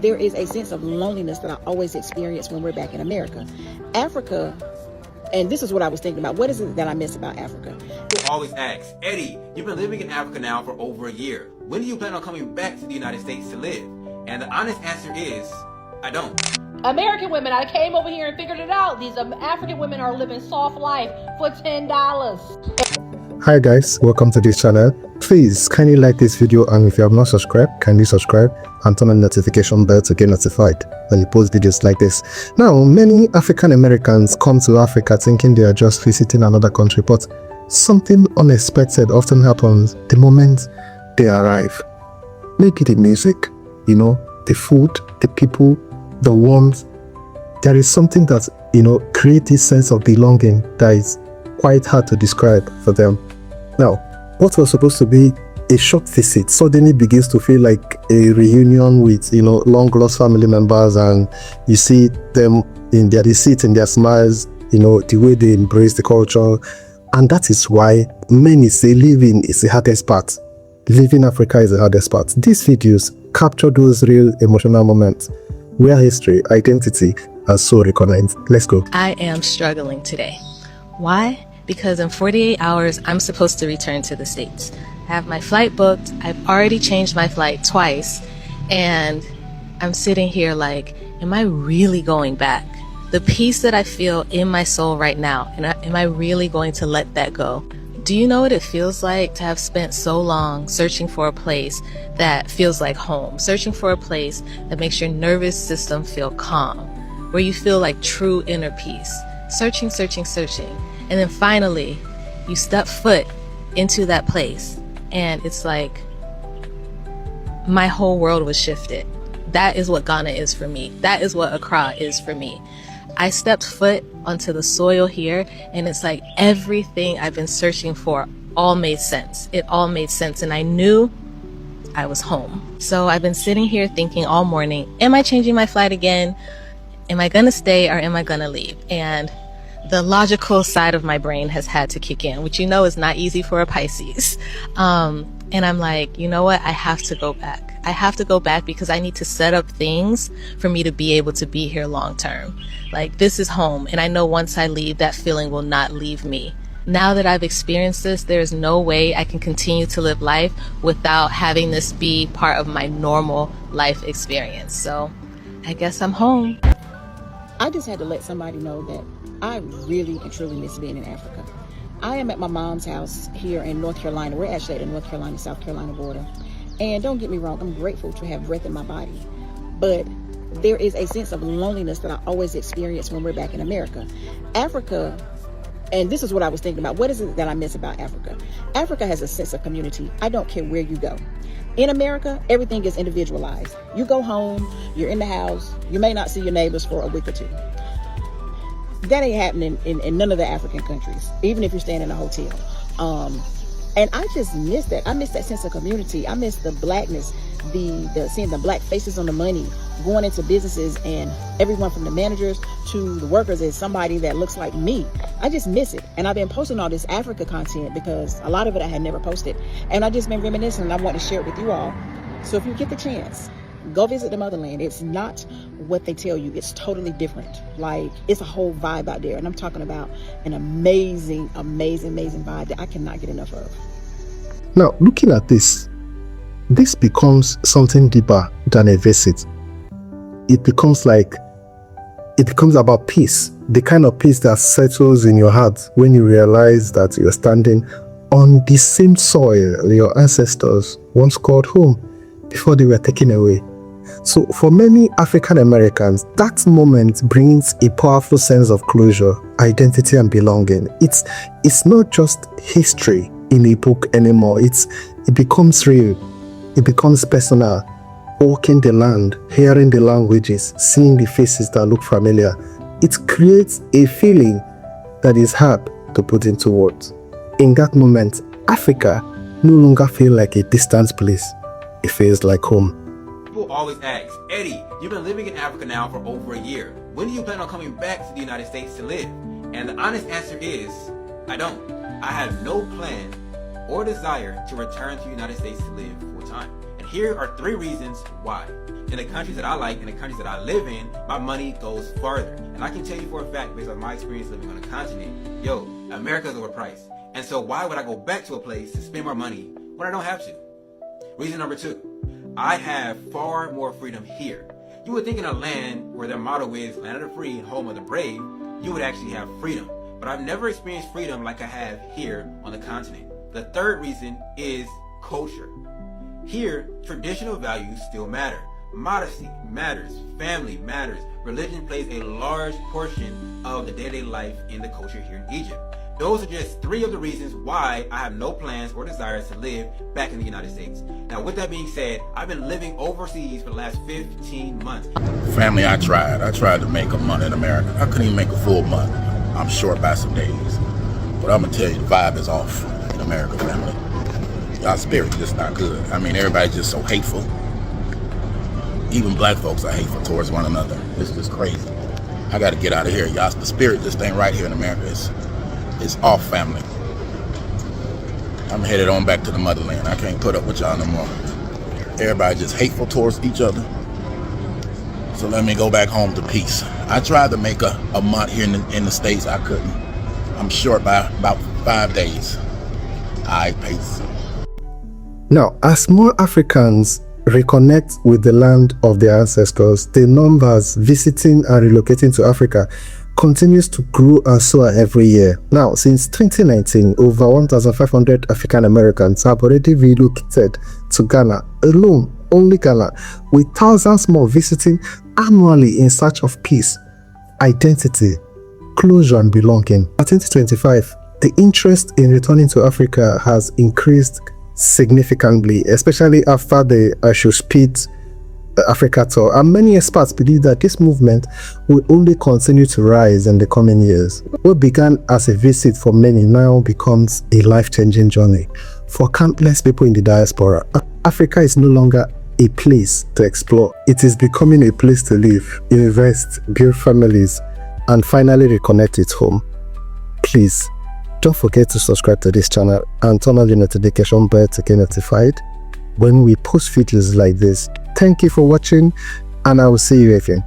there is a sense of loneliness that I always experience when we're back in America. Africa, and this is what I was thinking about, what is it that I miss about Africa? People always ask, Eddie, you've been living in Africa now for over a year. When do you plan on coming back to the United States to live? And the honest answer is, I don't. American women, I came over here and figured it out. These African women are living soft life for $10. Hi guys, welcome to this channel. Please kindly like this video, and if you have not subscribed, kindly subscribe and turn on the notification bell to get notified when we post videos like this. Now, many African Americans come to Africa thinking they are just visiting another country, but something unexpected often happens the moment they arrive. Maybe the music, the food, the people, the warmth. There is something that creates this sense of belonging that is quite hard to describe for them. Now, what was supposed to be a short visit suddenly begins to feel like a reunion with long lost family members, and you see them in their deceit and their smiles, the way they embrace the culture. And that is why many say living is the hardest part. Living Africa is the hardest part. These videos capture those real emotional moments where history, identity are so reconnected. Let's go. I am struggling today. Why? Because in 48 hours, I'm supposed to return to the States. I have my flight booked. I've already changed my flight twice. And I'm sitting here like, am I really going back? The peace that I feel in my soul right now, am I really going to let that go? Do you know what it feels like to have spent so long searching for a place that feels like home? Searching for a place that makes your nervous system feel calm, where you feel like true inner peace. Searching. And then finally, you step foot into that place, and it's like my whole world was shifted. That is what Ghana is for me. That is what Accra is for me. I stepped foot onto the soil here, and it's like everything I've been searching for all made sense. It all made sense, and I knew I was home. So I've been sitting here thinking all morning, am I changing my flight again? Am I gonna stay or am I gonna leave? And the logical side of my brain has had to kick in, which is not easy for a Pisces. And I'm like, you know what? I have to go back. I have to go back because I need to set up things for me to be able to be here long term. Like, this is home, and I know once I leave, that feeling will not leave me. Now that I've experienced this, there's no way I can continue to live life without having this be part of my normal life experience. So I guess I'm home. I just had to let somebody know that I really and truly miss being in Africa. I am at my mom's house here in North Carolina. We're actually at the North Carolina-South Carolina border. And don't get me wrong, I'm grateful to have breath in my body. But there is a sense of loneliness that I always experience when we're back in America. Africa, and this is what I was thinking about, what is it that I miss about Africa? Africa has a sense of community. I don't care where you go. In America, everything is individualized. You go home, you're in the house, you may not see your neighbors for a week or two. That ain't happening in none of the African countries, even if you're staying in a hotel. And I just miss that. I miss that sense of community. I miss the blackness, the seeing the black faces on the money, going into businesses, and everyone from the managers to the workers is somebody that looks like me. I just miss it. And I've been posting all this Africa content because a lot of it I had never posted. And I've just been reminiscing, and I want to share it with you all. So if you get the chance, go visit the motherland. It's not what they tell you. It's totally different. Like, it's a whole vibe out there. And I'm talking about an amazing vibe that I cannot get enough of. Now, looking at this becomes something deeper than a visit. It becomes about peace. The kind of peace that settles in your heart when you realize that you're standing on the same soil your ancestors once called home before they were taken away. So for many African Americans, that moment brings a powerful sense of closure, identity, and belonging. It's not just history in a book anymore. It becomes real. It becomes personal. Walking the land, hearing the languages, seeing the faces that look familiar. It creates a feeling that is hard to put into words. In that moment, Africa no longer feels like a distant place. It feels like home. People always ask, Eddie, you've been living in Africa now for over a year. When do you plan on coming back to the United States to live? And the honest answer is, I don't. I have no plan or desire to return to the United States to live full time. And here are 3 reasons why. In the countries that I like, in the countries that I live in, my money goes farther. And I can tell you for a fact, based on my experience living on the continent, yo, America's overpriced. And so why would I go back to a place to spend more money when I don't have to? Reason number 2, I have far more freedom here. You would think in a land where their motto is land of the free, home of the brave, you would actually have freedom. But I've never experienced freedom like I have here on the continent. The 3rd reason is culture. Here, traditional values still matter. Modesty matters, family matters, religion plays a large portion of the day-to-day life in the culture here in Egypt. Those are just 3 of the reasons why I have no plans or desires to live back in the United States. Now, with that being said, I've been living overseas for the last 15 months. Family, I tried to make a month in America. I couldn't even make a full month. I'm short by some days. But I'm gonna tell you, the vibe is off in America, family. Y'all spirit just not good. I mean, everybody's just so hateful. Even black folks are hateful towards one another. It's just crazy. I gotta get out of here, y'all. The spirit just ain't right here in America. It's off, family. I'm headed on back to the motherland. I can't put up with y'all no more. Everybody just hateful towards each other. So let me go back home to peace. I tried to make a month here in the States. I couldn't. I'm short by about 5 days. Alright, peace. Now, as more Africans reconnect with the land of their ancestors, the numbers visiting and relocating to Africa continues to grow and soar every year. Now, since 2019, over 1,500 African Americans have already relocated to Ghana alone, only Ghana, with thousands more visiting annually in search of peace, identity, closure, and belonging. By 2025, the interest in returning to Africa has increased significantly, especially after the I Should Speed Africa tour, and many experts believe that this movement will only continue to rise in the coming years. What began as a visit for many now becomes a life-changing journey for countless people in the diaspora. Africa is no longer a place to explore. It is becoming a place to live, invest, build families, and finally reconnect with home. Please don't forget to subscribe to this channel and turn on the notification bell to get notified when we post videos like this. Thank you for watching, and I will see you again.